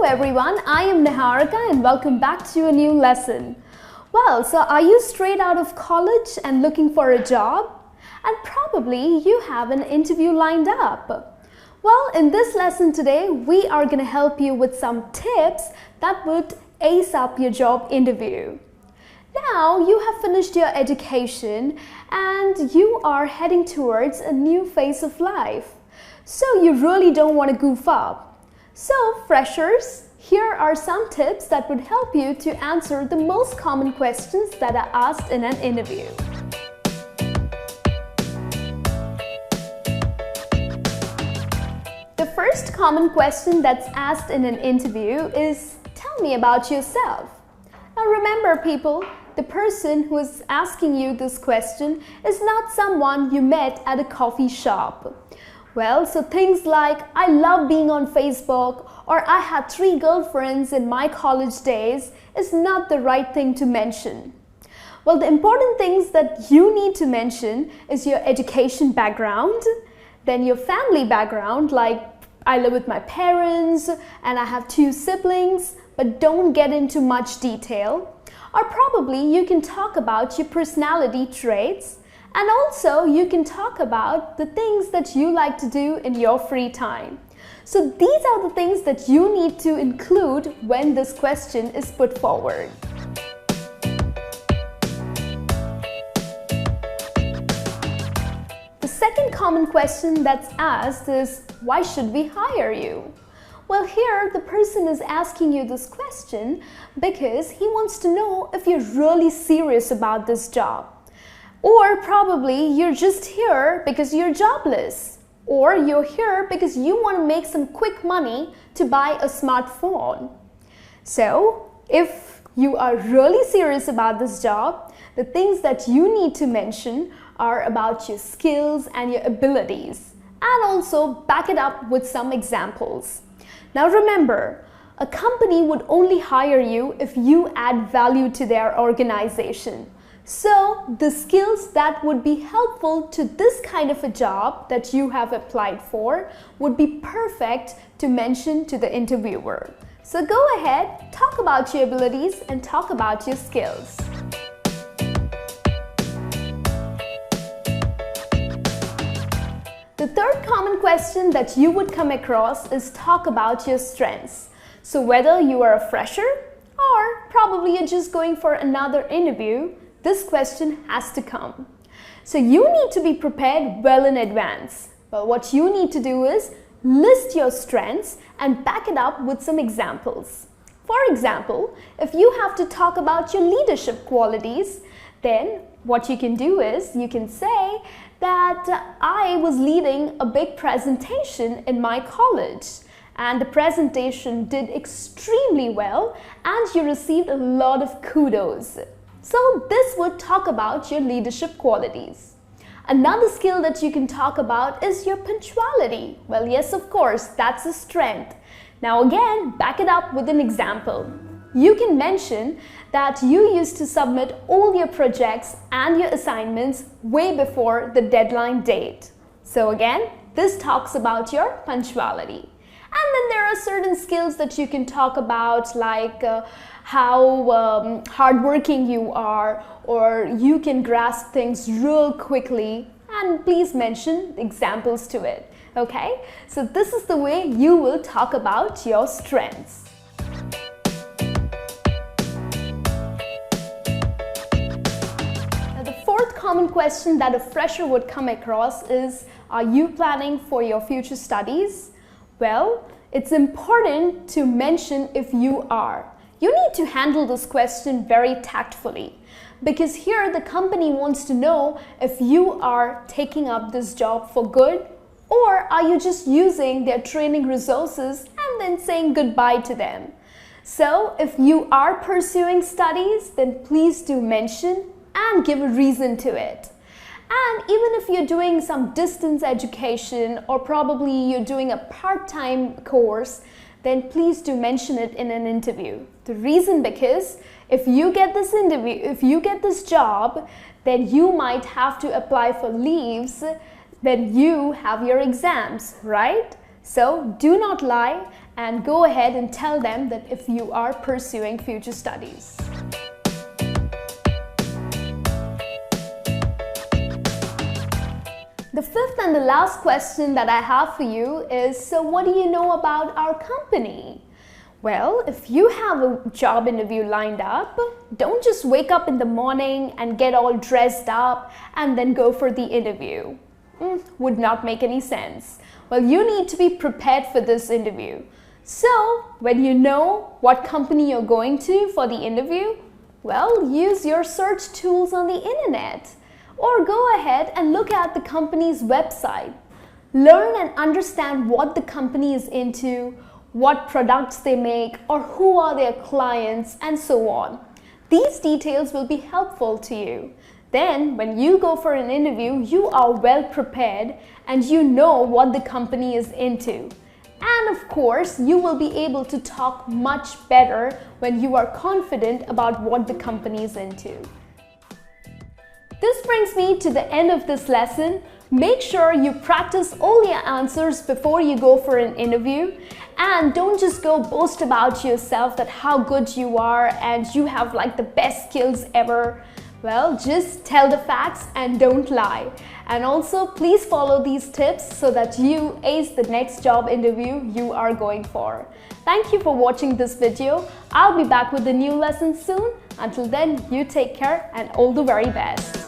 Hello everyone, I am Niharika and welcome back to a new lesson. Well, so are you straight out of college and looking for a job? And probably you have an interview lined up. Well, in this lesson today, we are going to help you with some tips that would ace up your job interview. Now, you have finished your education and you are heading towards a new phase of life. So you really don't want to goof up. So, freshers, here are some tips that would help you to answer the most common questions that are asked in an interview. The first common question that's asked in an interview is, tell me about yourself. Now remember people, the person who is asking you this question is not someone you met at a coffee shop. Well, so things like, I love being on Facebook or I had 3 girlfriends in my college days is not the right thing to mention. Well, the important things that you need to mention is your education background, then your family background, like I live with my parents and I have 2 siblings, but don't get into much detail. Or probably you can talk about your personality traits. And also, you can talk about the things that you like to do in your free time. So these are the things that you need to include when this question is put forward. The second common question that's asked is, why should we hire you? Well, here the person is asking you this question because he wants to know if you're really serious about this job. Or probably you're just here because you're jobless. Or you're here because you want to make some quick money to buy a smartphone. So, if you are really serious about this job, the things that you need to mention are about your skills and your abilities. And also back it up with some examples. Now remember, a company would only hire you if you add value to their organization. So, the skills that would be helpful to this kind of a job that you have applied for would be perfect to mention to the interviewer. So go ahead, talk about your abilities and talk about your skills. The third common question that you would come across is talk about your strengths. So whether you are a fresher or probably you're just going for another interview, this question has to come. So you need to be prepared well in advance. Well, what you need to do is list your strengths and back it up with some examples. For example, if you have to talk about your leadership qualities, then what you can do is you can say that I was leading a big presentation in my college and the presentation did extremely well and you received a lot of kudos. So this would talk about your leadership qualities. Another skill that you can talk about is your punctuality. Well, yes, of course, that's a strength. Now again, back it up with an example. You can mention that you used to submit all your projects and your assignments way before the deadline date. So again, this talks about your punctuality. And then there are certain skills that you can talk about like how hardworking you are, or you can grasp things real quickly, and please mention examples to it. Okay, so this is the way you will talk about your strengths. Now, the fourth common question that a fresher would come across is, are you planning for your future studies? Well, it's important to mention if you are. You need to handle this question very tactfully because here the company wants to know if you are taking up this job for good or are you just using their training resources and then saying goodbye to them. So if you are pursuing studies, then please do mention and give a reason to it. And even if you're doing some distance education or probably you're doing a part-time course, then please do mention it in an interview. The reason because if you get this interview, if you get this job, then you might have to apply for leaves when you have your exams, right? So do not lie and go ahead and tell them that if you are pursuing future studies. The fifth and the last question that I have for you is, so what do you know about our company? Well, if you have a job interview lined up, don't just wake up in the morning and get all dressed up and then go for the interview. Would not make any sense. Well, you need to be prepared for this interview. So, when you know what company you're going to for the interview, well, use your search tools on the internet. Or go ahead and look at the company's website. Learn and understand what the company is into, what products they make, or who are their clients, and so on. These details will be helpful to you. Then, when you go for an interview, you are well prepared and you know what the company is into. And of course, you will be able to talk much better when you are confident about what the company is into. This brings me to the end of this lesson. Make sure you practice all your answers before you go for an interview, and don't just go boast about yourself that how good you are and you have like the best skills ever. Well, just tell the facts and don't lie. And also, please follow these tips so that you ace the next job interview you are going for. Thank you for watching this video. I'll be back with a new lesson soon. Until then, you take care and all the very best.